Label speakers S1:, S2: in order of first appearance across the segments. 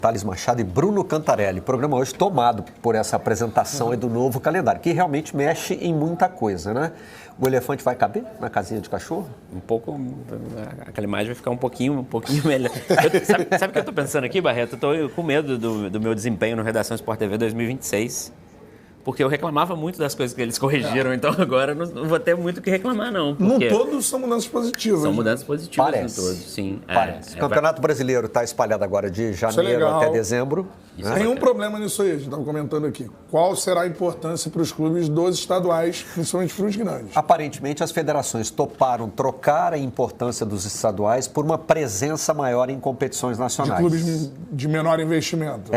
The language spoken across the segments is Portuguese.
S1: Thales Machado e Bruno Cantarelli. O programa hoje tomado por essa apresentação aí do novo calendário, que realmente mexe em muita coisa, né? O elefante vai caber na casinha de cachorro?
S2: Um pouco, aquela imagem vai ficar um pouquinho melhor. Sabe o que eu tô pensando aqui, Barreto? Eu tô com medo do meu desempenho no Redação Sport TV 2026. Porque eu reclamava muito das coisas que eles corrigiram, então agora não vou ter muito o que reclamar, não.
S3: Não todos são mudanças positivas.
S2: São mudanças positivas.
S1: Parece.
S2: Em todos, sim.
S1: Parece. O Campeonato Brasileiro está espalhado agora de janeiro até dezembro.
S3: Tem um problema nisso aí, a gente estava comentando aqui. Qual será a importância para os clubes dos estaduais, principalmente para os grandes?
S1: Aparentemente, as federações toparam trocar a importância dos estaduais por uma presença maior em competições nacionais.
S3: De clubes de menor investimento.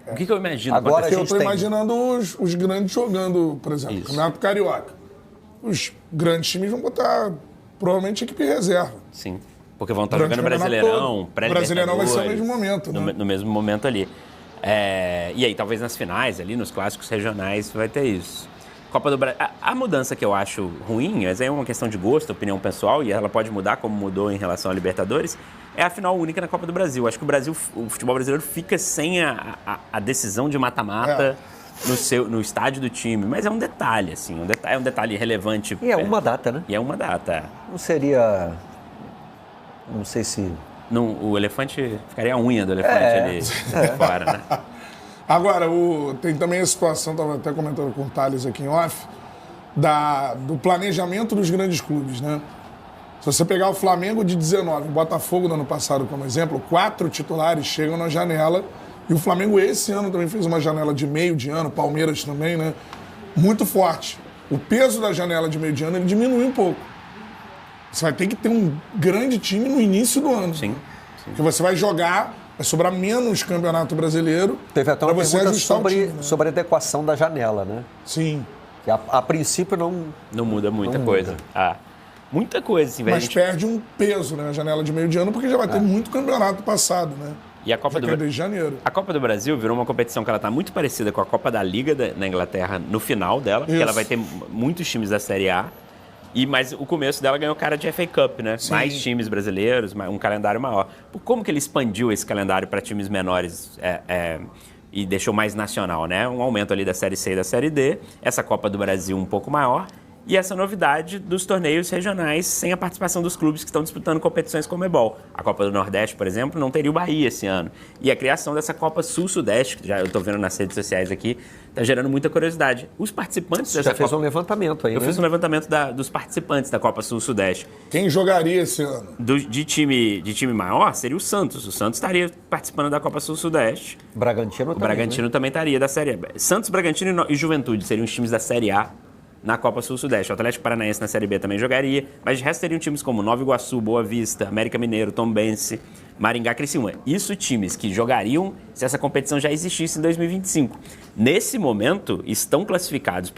S2: O que eu imagino?
S1: Agora
S3: eu estou imaginando os grandes jogando, por exemplo, Campeonato Carioca. Os grandes times vão botar, provavelmente, equipe reserva.
S2: Sim, porque vão estar jogando Brasileirão, pré-Libertadores.
S3: O Brasileirão vai ser no mesmo momento, né?
S2: No mesmo momento ali. E aí, talvez nas finais, ali, nos clássicos regionais, vai ter isso. Copa do Brasil. A mudança que eu acho ruim, mas é uma questão de gosto, opinião pessoal, e ela pode mudar como mudou em relação à Libertadores, é a final única na Copa do Brasil. Acho que o futebol brasileiro fica sem a decisão de mata-mata no estádio do time. Mas é um detalhe, assim, é um detalhe relevante.
S1: E é uma data, né?
S2: E é uma data.
S1: Não seria... Não sei se...
S2: Não, o elefante... Ficaria a unha do elefante ali fora, né?
S3: Agora, tem também a situação, estava até comentando com o Thales aqui em off, do planejamento dos grandes clubes, né? Se você pegar o Flamengo de 19, o Botafogo do ano passado como exemplo, 4 titulares chegam na janela, e o Flamengo esse ano também fez uma janela de meio de ano, Palmeiras também, né? Muito forte. O peso da janela de meio de ano, ele diminui um pouco. Você vai ter que ter um grande time no início do ano.
S2: Sim.
S3: Porque você vai jogar... Vai sobrar menos Campeonato Brasileiro.
S1: Teve até uma pergunta
S3: time, né?
S1: sobre a adequação da janela, né?
S3: Sim.
S1: Que a princípio não
S2: muda muita coisa. Muita coisa, assim.
S3: Mas perde um peso, né? A janela de meio de ano, porque já vai ter muito campeonato passado, né?
S2: E a Copa
S3: desde janeiro.
S2: A Copa do Brasil virou uma competição que ela está muito parecida com a Copa da Liga na Inglaterra no final dela, porque ela vai ter muitos times da Série A. Mas o começo dela ganhou cara de FA Cup, né? Sim. Mais times brasileiros, um calendário maior. Como que ele expandiu esse calendário para times menores e deixou mais nacional, né? Um aumento ali da Série C e da Série D, essa Copa do Brasil um pouco maior e essa novidade dos torneios regionais sem a participação dos clubes que estão disputando competições como Comebol. A Copa do Nordeste, por exemplo, não teria o Bahia esse ano. E a criação dessa Copa Sul-Sudeste, que já eu estou vendo nas redes sociais aqui, está gerando muita curiosidade. Os participantes dessa Copa...
S1: Você já fez um levantamento aí,
S2: Eu fiz um levantamento dos participantes da Copa Sul-Sudeste.
S3: Quem jogaria esse ano?
S2: De time maior, seria o Santos. O Santos estaria participando da Copa Sul-Sudeste.
S1: O Bragantino também.
S2: O Bragantino também estaria da Série A. Santos, Bragantino e Juventude seriam os times da Série A na Copa Sul-Sudeste. O Atlético Paranaense na Série B também jogaria, mas de resto teriam times como Nova Iguaçu, Boa Vista, América Mineiro, Tombense, Maringá, Criciúma. Isso times que jogariam se essa competição já existisse em 2025. Nesse momento, estão classificados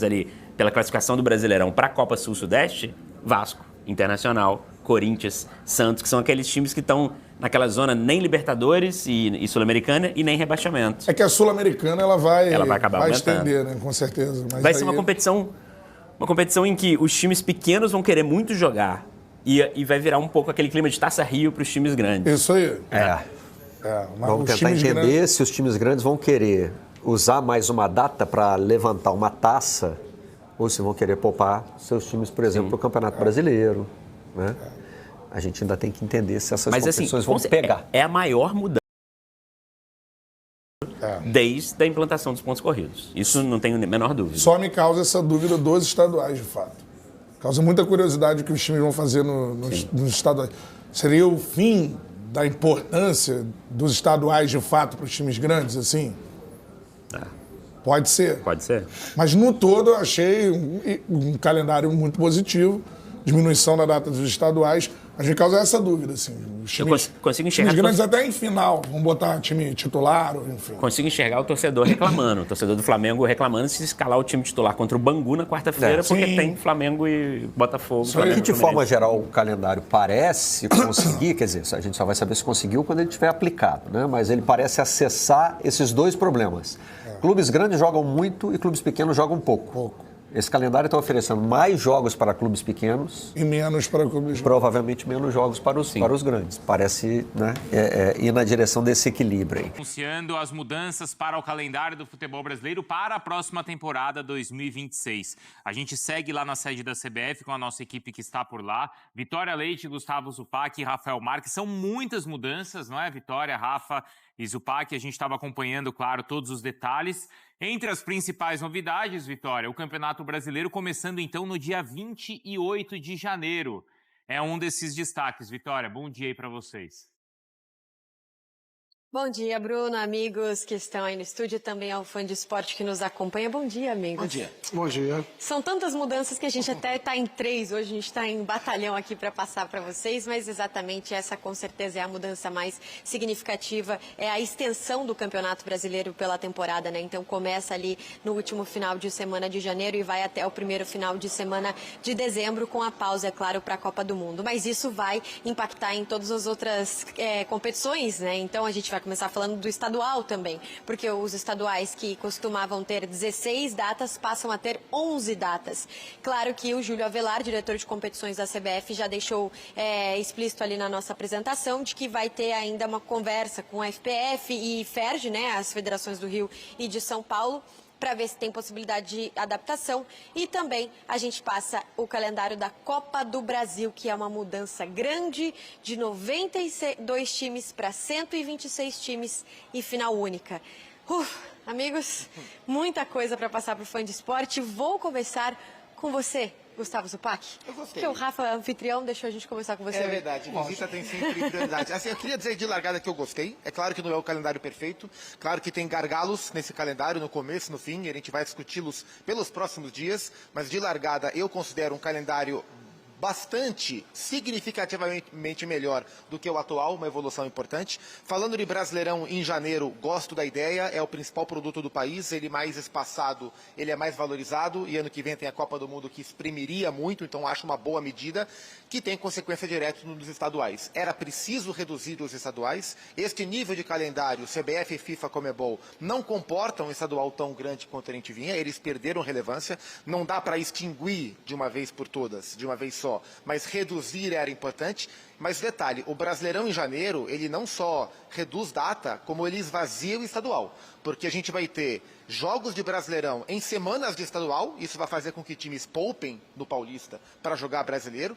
S2: ali pela classificação do Brasileirão para a Copa Sul-Sudeste, Vasco, Internacional, Corinthians, Santos, que são aqueles times que estão naquela zona nem Libertadores e Sul-Americana e nem rebaixamento.
S3: É que a Sul-Americana ela vai
S2: acabar
S3: vai estender, né? Com certeza. Mas
S2: vai ser uma competição em que os times pequenos vão querer muito jogar e vai virar um pouco aquele clima de Taça Rio para os times grandes.
S3: Isso aí.
S1: Vamos tentar entender se os times grandes vão querer usar mais uma data para levantar uma taça ou se vão querer poupar seus times, por exemplo, para o Campeonato Brasileiro, né? A gente ainda tem que entender se essas competições vão pegar.
S2: É a maior mudança desde a implantação dos pontos corridos. Isso não tenho a menor dúvida.
S3: Só me causa essa dúvida dos estaduais, de fato. Causa muita curiosidade o que os times vão fazer nos estaduais. Seria o fim da importância dos estaduais, de fato, para os times grandes, assim? Pode ser.
S2: Pode ser.
S3: Mas no todo eu achei um calendário muito positivo. Diminuição da data dos estaduais. Mas me causa essa dúvida, assim. Os times,
S2: consigo enxergar...
S3: Os grandes até em final. Vão botar time titular, enfim.
S2: Consigo enxergar o torcedor reclamando. O torcedor do Flamengo reclamando se escalar o time titular contra o Bangu na quarta-feira, porque tem Flamengo e Botafogo.
S1: Que de forma geral o calendário parece conseguir, quer dizer, a gente só vai saber se conseguiu quando ele estiver aplicado, né? Mas ele parece acessar esses dois problemas. Clubes grandes jogam muito e clubes pequenos jogam pouco. Esse calendário está oferecendo mais jogos para clubes pequenos
S3: e menos para clubes,
S1: provavelmente menos jogos para os grandes. Parece, né, ir na direção desse equilíbrio aí.
S4: Anunciando as mudanças para o calendário do futebol brasileiro para a próxima temporada 2026. A gente segue lá na sede da CBF com a nossa equipe que está por lá. Vitória Leite, Gustavo Zupac e Rafael Marques. São muitas mudanças, não é, Vitória, Rafa e Zupac? A gente estava acompanhando, claro, todos os detalhes. Entre as principais novidades, Vitória, o Campeonato Brasileiro começando então no dia 28 de janeiro. É um desses destaques, Vitória. Bom dia aí para vocês.
S5: Bom dia, Bruno, amigos que estão aí no estúdio, também ao fã de esporte que nos acompanha. Bom dia, amigos.
S6: Bom dia.
S3: Bom dia.
S5: São tantas mudanças que a gente até está em 3, hoje a gente está em batalhão aqui para passar para vocês, mas exatamente essa com certeza é a mudança mais significativa, é a extensão do Campeonato Brasileiro pela temporada, né? Então começa ali no último final de semana de janeiro e vai até o primeiro final de semana de dezembro, com a pausa, é claro, para a Copa do Mundo. Mas isso vai impactar em todas as outras competições, né? Então a gente vai começar falando do estadual também, porque os estaduais que costumavam ter 16 datas passam a ter 11 datas. Claro que o Júlio Avelar, diretor de competições da CBF, já deixou explícito ali na nossa apresentação de que vai ter ainda uma conversa com a FPF e FERJ, né, as federações do Rio e de São Paulo, para ver se tem possibilidade de adaptação. E também a gente passa o calendário da Copa do Brasil, que é uma mudança grande, de 92 times para 126 times e final única. Amigos, muita coisa para passar para o fã de esporte. Vou começar com você, Gustavo Zupac.
S6: Eu gostei.
S5: Porque o Rafa, anfitrião, deixou a gente começar com você.
S6: É verdade, visita tem sempre prioridade. Assim, eu queria dizer de largada que eu gostei. É claro que não é o calendário perfeito. Claro que tem gargalos nesse calendário, no começo, no fim. E a gente vai discuti-los pelos próximos dias. Mas de largada, eu considero um calendário bastante, significativamente melhor do que o atual, uma evolução importante. Falando de Brasileirão em janeiro, gosto da ideia, é o principal produto do país, ele mais espaçado, ele é mais valorizado, e ano que vem tem a Copa do Mundo que exprimiria muito, então acho uma boa medida, que tem consequência direta nos estaduais. Era preciso reduzir os estaduais, este nível de calendário, CBF, FIFA, Conmebol, não comportam um estadual tão grande quanto a gente vinha, eles perderam relevância, não dá para extinguir de uma vez por todas, de uma vez só, mas reduzir era importante. Mas detalhe, o Brasileirão em janeiro, ele não só reduz data, como ele esvazia o estadual. Porque a gente vai ter jogos de Brasileirão em semanas de estadual, isso vai fazer com que times poupem no Paulista para jogar brasileiro.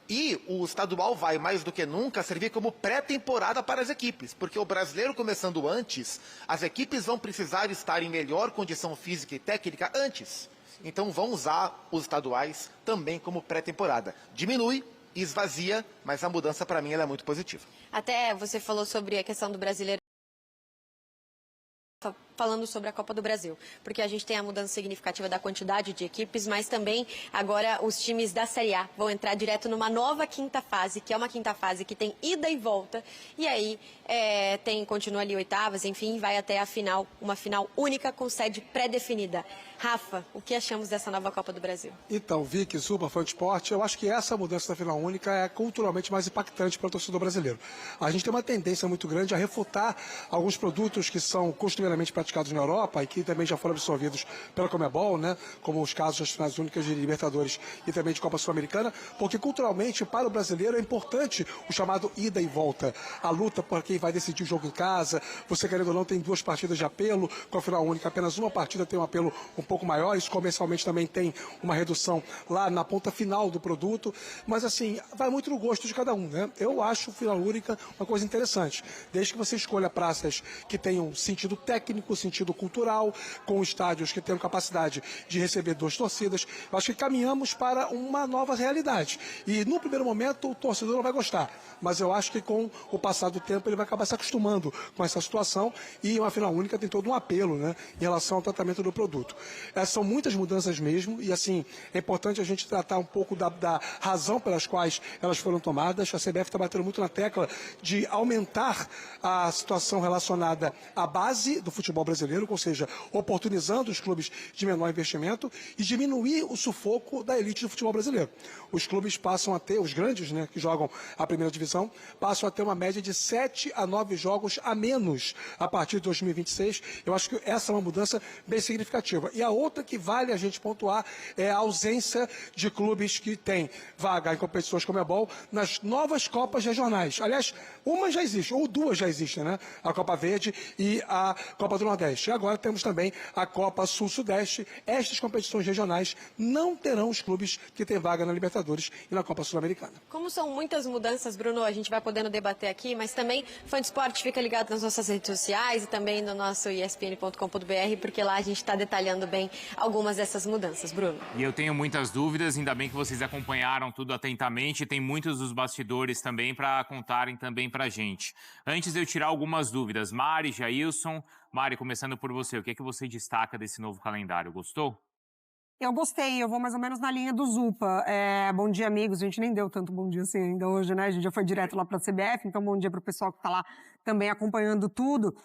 S6: E o estadual vai, mais do que nunca, servir como pré-temporada para as equipes. Porque o brasileiro começando antes, as equipes vão precisar estar em melhor condição física e técnica antes. Então vão usar os estaduais também como pré-temporada. Diminui, esvazia, mas a mudança para mim ela é muito positiva.
S5: Até você falou sobre a questão do brasileiro, falando sobre a Copa do Brasil, porque a gente tem a mudança significativa da quantidade de equipes, mas também agora os times da Série A vão entrar direto numa nova quinta fase, que é uma quinta fase que tem ida e volta, e aí continua ali oitavas, enfim, vai até a final, uma final única com sede pré-definida. Rafa, o que achamos dessa nova Copa do Brasil?
S7: Então, Vicky, super fã de esporte, eu acho que essa mudança da final única é culturalmente mais impactante para o torcedor brasileiro. A gente tem uma tendência muito grande a refutar alguns produtos que são costumeiramente praticados na Europa e que também já foram absorvidos pela Conmebol, né, como os casos das finais únicas de Libertadores e também de Copa Sul-Americana, porque culturalmente para o brasileiro é importante o chamado ida e volta, a luta por quem vai decidir o jogo em casa. Você, querendo ou não, tem 2 partidas de apelo, com a final única apenas uma partida tem um apelo um pouco maior, isso comercialmente também tem uma redução lá na ponta final do produto, mas assim, vai muito no gosto de cada um, né? Eu acho final única uma coisa interessante, desde que você escolha praças que tenham sentido técnico, sentido cultural, com estádios que tenham capacidade de receber 2 torcidas. Eu acho que caminhamos para uma nova realidade. E no primeiro momento o torcedor não vai gostar, mas eu acho que com o passar do tempo ele vai acabar se acostumando com essa situação, e uma final única tem todo um apelo, né, em relação ao tratamento do produto. São muitas mudanças mesmo, e assim, é importante a gente tratar um pouco da razão pelas quais elas foram tomadas. A CBF está batendo muito na tecla de aumentar a situação relacionada à base do futebol futebol brasileiro, ou seja, oportunizando os clubes de menor investimento e diminuir o sufoco da elite do futebol brasileiro. Os clubes passam a ter, os grandes, né, que jogam a primeira divisão, passam a ter uma média de 7 a 9 jogos a menos a partir de 2026. Eu acho que essa é uma mudança bem significativa. E a outra que vale a gente pontuar é a ausência de clubes que têm vaga em competições como Comebol nas novas Copas regionais. Aliás, uma já existe, ou duas já existem, né? A Copa Verde e a Copa do Nordeste. E agora temos também a Copa Sul-Sudeste. Estas competições regionais não terão os clubes que têm vaga na Libertadores e na Copa Sul-Americana.
S5: Como são muitas mudanças, Bruno, a gente vai podendo debater aqui, mas também Fã de Esporte fica ligado nas nossas redes sociais e também no nosso espn.com.br, porque lá a gente está detalhando bem algumas dessas mudanças, Bruno.
S4: E eu tenho muitas dúvidas, ainda bem que vocês acompanharam tudo atentamente, tem muitos dos bastidores também para contarem também para a gente. Antes de eu tirar algumas dúvidas, Mari, Jailson, Mari, começando por você, o que é que você destaca desse novo calendário? Gostou?
S8: Eu gostei, eu vou mais ou menos na linha do Zupa. Bom dia, amigos. A gente nem deu tanto bom dia assim ainda hoje, né? A gente já foi direto lá para a CBF, então bom dia para o pessoal que está lá também acompanhando tudo.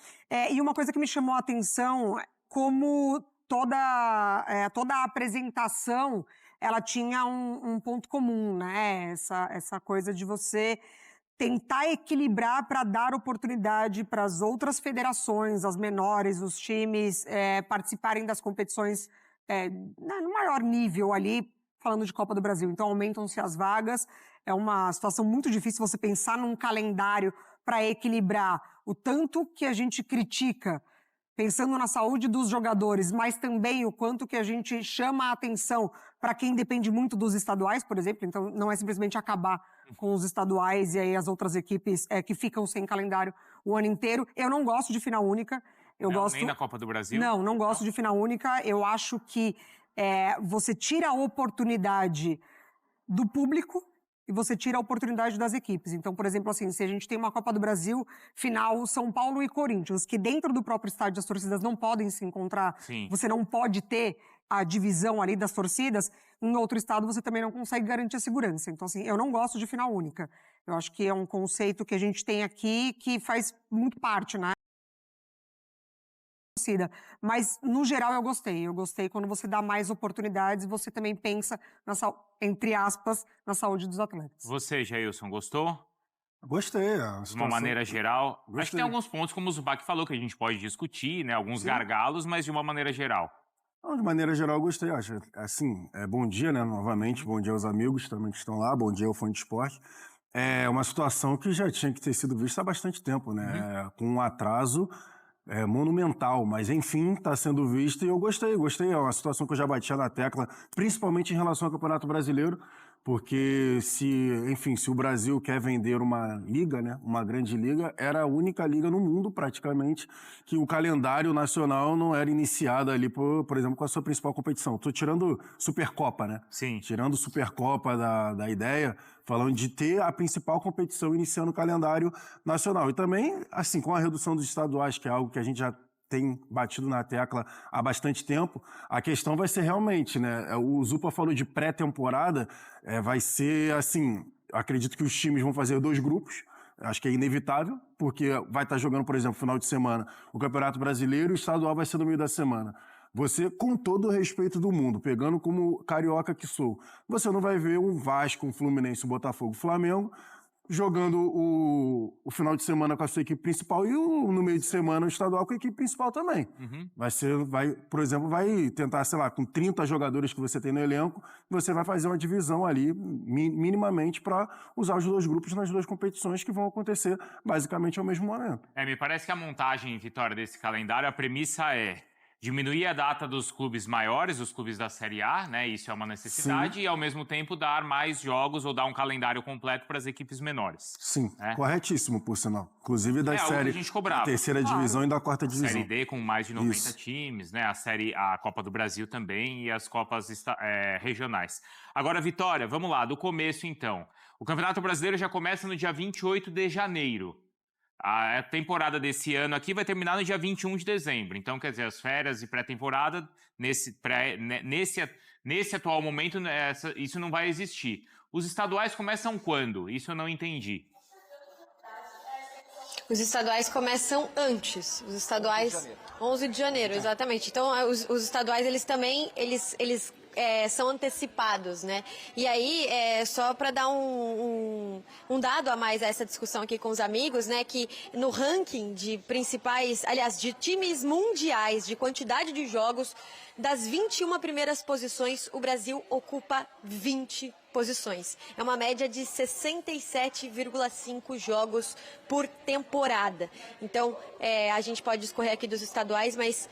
S8: E uma coisa que me chamou a atenção, como toda a apresentação, ela tinha um ponto comum, né? Essa coisa de você tentar equilibrar para dar oportunidade para as outras federações, as menores, os times participarem das competições no maior nível ali, falando de Copa do Brasil. Então, aumentam-se as vagas. É uma situação muito difícil você pensar num calendário para equilibrar o tanto que a gente critica, pensando na saúde dos jogadores, mas também o quanto que a gente chama a atenção para quem depende muito dos estaduais, por exemplo. Então, não é simplesmente acabar com os estaduais e aí as outras equipes que ficam sem calendário o ano inteiro. Eu não gosto de final única.
S4: Nem na Copa do Brasil?
S8: Não gosto de final única. Eu acho que você tira a oportunidade do público e você tira a oportunidade das equipes. Então, por exemplo, assim, se a gente tem uma Copa do Brasil final São Paulo e Corinthians, que dentro do próprio estádio as torcidas não podem se encontrar,
S4: Sim.
S8: Você não pode ter a divisão ali das torcidas, em outro estado você também não consegue garantir a segurança. Então, assim, eu não gosto de final única. Eu acho que é um conceito que a gente tem aqui que faz muito parte, né? Mas, no geral, eu gostei. Eu gostei quando você dá mais oportunidades e você também pensa, entre aspas, na saúde dos atletas.
S4: Você, Jailson, gostou?
S9: Gostei.
S4: De uma maneira geral.
S9: Gostei.
S4: Acho que tem alguns pontos, como o Zupac falou, que a gente pode discutir, né? Alguns gargalos, mas de uma maneira geral.
S9: Não, de maneira geral, eu gostei. Acho, assim, bom dia, né? Novamente, bom dia aos amigos também que estão lá, bom dia ao Fã de Esporte. É uma situação que já tinha que ter sido vista há bastante tempo, né? Com um atraso monumental, mas enfim, está sendo vista e eu gostei. É uma situação que eu já batia na tecla, principalmente em relação ao Campeonato Brasileiro, porque se o Brasil quer vender uma liga, né, uma grande liga, era a única liga no mundo, praticamente, que o calendário nacional não era iniciado ali, por exemplo, com a sua principal competição. Estou tirando Supercopa, né?
S4: Sim.
S9: Tirando Supercopa da ideia, falando de ter a principal competição iniciando o calendário nacional. E também, assim, com a redução dos estaduais, que é algo que a gente já tem batido na tecla há bastante tempo, a questão vai ser realmente, né? O Zupa falou de pré-temporada, vai ser assim, acredito que os times vão fazer 2 grupos, acho que é inevitável, porque vai estar jogando, por exemplo, final de semana, o Campeonato Brasileiro e o estadual vai ser no meio da semana. Você, com todo o respeito do mundo, pegando como carioca que sou, você não vai ver um Vasco, um Fluminense, um Botafogo, um Flamengo, jogando o final de semana com a sua equipe principal e no meio de semana o estadual com a equipe principal também. Por exemplo, vai tentar, sei lá, com 30 jogadores que você tem no elenco, você vai fazer uma divisão ali, minimamente, para usar os 2 grupos nas 2 competições que vão acontecer basicamente ao mesmo momento.
S4: Me parece que a montagem, Vitória, desse calendário, a premissa é diminuir a data dos clubes maiores, os clubes da Série A, né? Isso é uma necessidade. Sim. E, ao mesmo tempo, dar mais jogos ou dar um calendário completo para as equipes menores.
S9: Sim, corretíssimo, por sinal. Inclusive da série,
S4: a gente cobrava.
S9: Da terceira divisão e da quarta divisão.
S4: Série D com mais de 90 times, né? A Copa do Brasil também e as Copas regionais. Agora, Vitória, vamos lá, do começo, então. O Campeonato Brasileiro já começa no dia 28 de janeiro. A temporada desse ano aqui vai terminar no dia 21 de dezembro. Então, quer dizer, as férias e pré-temporada, nesse atual momento, isso não vai existir. Os estaduais começam quando? Isso eu não entendi.
S5: Os estaduais começam antes. Os estaduais 11 de janeiro, exatamente. Então, os estaduais, eles também, eles são antecipados, né? E aí, só para dar um dado a mais a essa discussão aqui com os amigos, né? Que no ranking de principais, aliás, de times mundiais, de quantidade de jogos, das 21 primeiras posições, o Brasil ocupa 20 posições. É uma média de 67,5 jogos por temporada. Então, a gente pode discorrer aqui dos estaduais, mas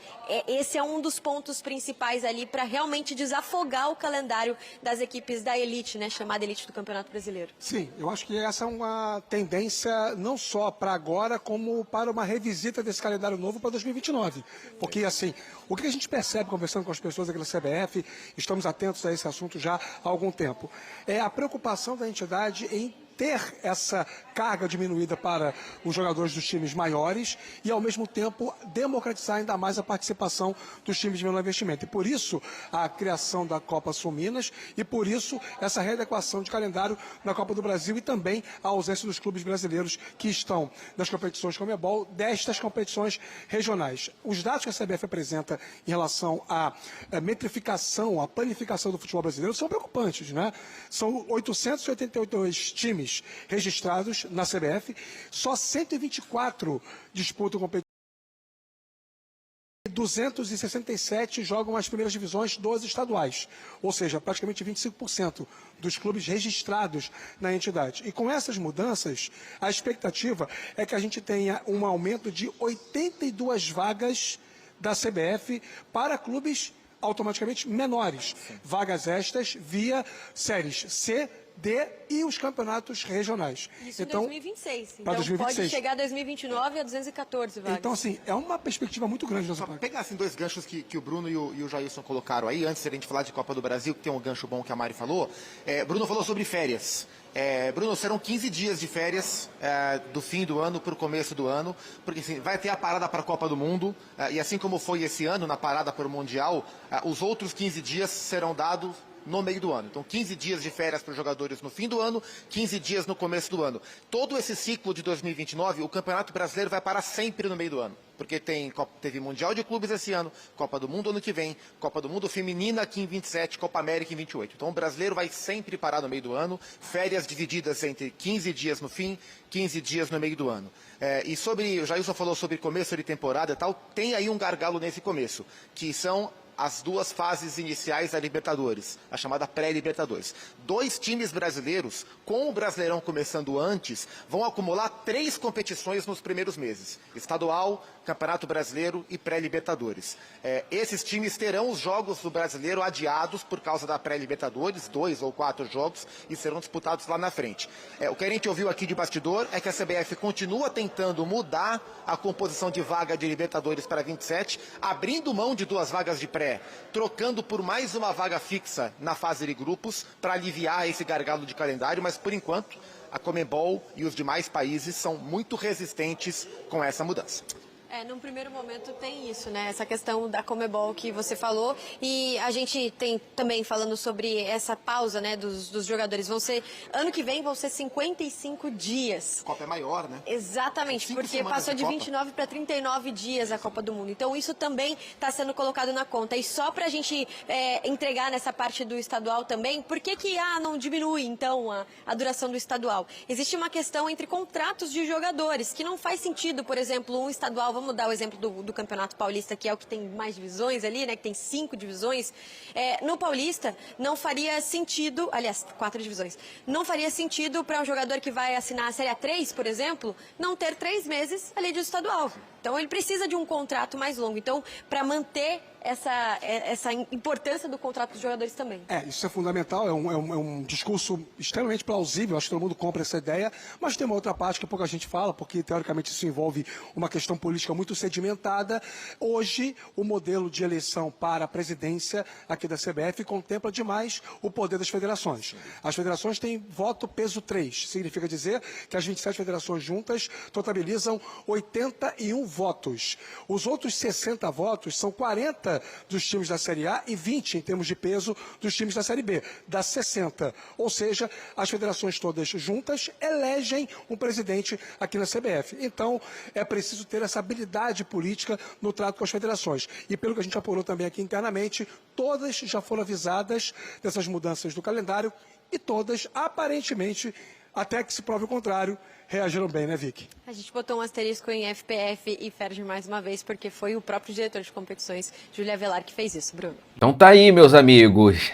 S5: esse é um dos pontos principais ali para realmente desafogar o calendário das equipes da elite, né, chamada elite do Campeonato Brasileiro.
S7: Sim, eu acho que essa é uma tendência não só para agora, como para uma revisita desse calendário novo para 2029. Porque, assim, o que a gente percebe conversando com as pessoas aqui da CBF, estamos atentos a esse assunto já há algum tempo, é a preocupação da entidade em ter essa carga diminuída para os jogadores dos times maiores e, ao mesmo tempo, democratizar ainda mais a participação dos times de menor investimento. E por isso, a criação da Copa Sul Minas e por isso, essa readequação de calendário na Copa do Brasil e também a ausência dos clubes brasileiros que estão nas competições Conmebol, destas competições regionais. Os dados que a CBF apresenta em relação à metrificação, à planificação do futebol brasileiro são preocupantes, né? São 882 times registrados na CBF, só 124 disputam competições, 267 jogam as primeiras divisões dos estaduais, ou seja, praticamente 25% dos clubes registrados na entidade. E com essas mudanças, a expectativa é que a gente tenha um aumento de 82 vagas da CBF para clubes automaticamente menores. Vagas estas via séries C, D e os campeonatos regionais.
S5: Isso então, em 2026. Então
S7: 2026.
S5: Pode chegar a 2029 a 214 vagas.
S7: Então, assim, é uma perspectiva muito grande.
S6: Só pegar assim, dois ganchos que o Bruno e o Jailson colocaram aí, antes de a gente falar de Copa do Brasil, que tem um gancho bom que a Mari falou. Bruno falou sobre férias. Bruno, serão 15 dias de férias do fim do ano para o começo do ano, porque assim, vai ter a parada para a Copa do Mundo, e assim como foi esse ano na parada para o Mundial, os outros 15 dias serão dados no meio do ano. Então, 15 dias de férias para os jogadores no fim do ano, 15 dias no começo do ano. Todo esse ciclo de 2029, o Campeonato Brasileiro vai parar sempre no meio do ano. Porque teve Mundial de Clubes esse ano, Copa do Mundo ano que vem, Copa do Mundo Feminina aqui em 27, Copa América em 28. Então, o brasileiro vai sempre parar no meio do ano, férias divididas entre 15 dias no fim, 15 dias no meio do ano. E sobre, o Jailson falou sobre começo de temporada e tal, tem aí um gargalo nesse começo, que são as duas fases iniciais da Libertadores, a chamada pré-Libertadores. 2 times brasileiros, com o Brasileirão começando antes, vão acumular 3 competições nos primeiros meses. Estadual, Campeonato Brasileiro e pré-Libertadores. Esses times terão os jogos do Brasileiro adiados por causa da pré-Libertadores, 2 ou 4 jogos, e serão disputados lá na frente. O que a gente ouviu aqui de bastidor é que a CBF continua tentando mudar a composição de vaga de Libertadores para 27, abrindo mão de 2 vagas de pré, trocando por mais uma vaga fixa na fase de grupos para aliviar esse gargalo de calendário, mas por enquanto a Conmebol e os demais países são muito resistentes com essa mudança.
S5: Num primeiro momento tem isso, né? Essa questão da Conmebol que você falou. E a gente tem também falando sobre essa pausa, né, dos jogadores. Ano que vem vão ser 55 dias.
S6: A Copa é maior, né?
S5: Exatamente, porque passou de 29 para 39 dias a Copa do Mundo. Então isso também está sendo colocado na conta. E só para a gente entregar nessa parte do estadual também, por que não diminui então a duração do estadual? Existe uma questão entre contratos de jogadores, que não faz sentido, por exemplo, um estadual, vamos dar o exemplo do Campeonato Paulista, que é o que tem mais divisões ali, né, que tem 5 divisões. No Paulista, não faria sentido, aliás, 4 divisões, não faria sentido para um jogador que vai assinar a Série A3, por exemplo, não ter 3 meses ali de estadual. Então, ele precisa de um contrato mais longo. Então, para manter essa importância do contrato dos jogadores também.
S7: Isso é fundamental, é um discurso extremamente plausível, acho que todo mundo compra essa ideia, mas tem uma outra parte que pouca gente fala, porque teoricamente isso envolve uma questão política muito sedimentada. Hoje, o modelo de eleição para a presidência aqui da CBF contempla demais o poder das federações. As federações têm voto peso 3, significa dizer que as 27 federações juntas totalizam 81 votos. Os outros 60 votos são 40 40 dos times da Série A e 20 em termos de peso dos times da Série B. Dá 60. Ou seja, as federações todas juntas elegem um presidente aqui na CBF. Então, é preciso ter essa habilidade política no trato com as federações. E pelo que a gente apurou também aqui internamente, todas já foram avisadas dessas mudanças do calendário e todas, aparentemente, até que se prove o contrário, reagiram bem, né, Vicky?
S5: A gente botou um asterisco em FPF e FERJ mais uma vez, porque foi o próprio diretor de competições, Júlia Avelar, que fez isso, Bruno.
S10: Então tá aí, meus amigos.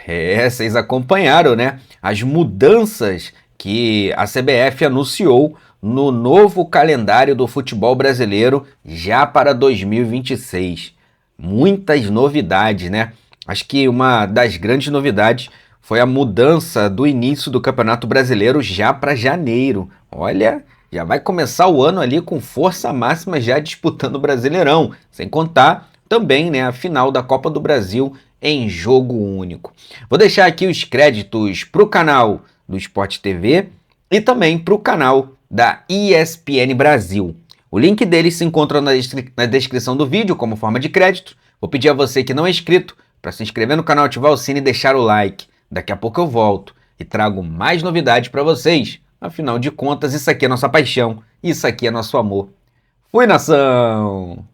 S10: Vocês acompanharam, né? As mudanças que a CBF anunciou no novo calendário do futebol brasileiro já para 2026. Muitas novidades, né? Acho que uma das grandes novidades foi a mudança do início do Campeonato Brasileiro já para janeiro. Olha, já vai começar o ano ali com força máxima já disputando o Brasileirão. Sem contar também, né, a final da Copa do Brasil em jogo único. Vou deixar aqui os créditos para o canal do Sport TV e também para o canal da ESPN Brasil. O link deles se encontra na descrição do vídeo como forma de crédito. Vou pedir a você que não é inscrito para se inscrever no canal, ativar o sino e deixar o like. Daqui a pouco eu volto e trago mais novidades para vocês. Afinal de contas, isso aqui é nossa paixão, isso aqui é nosso amor. Fui, nação!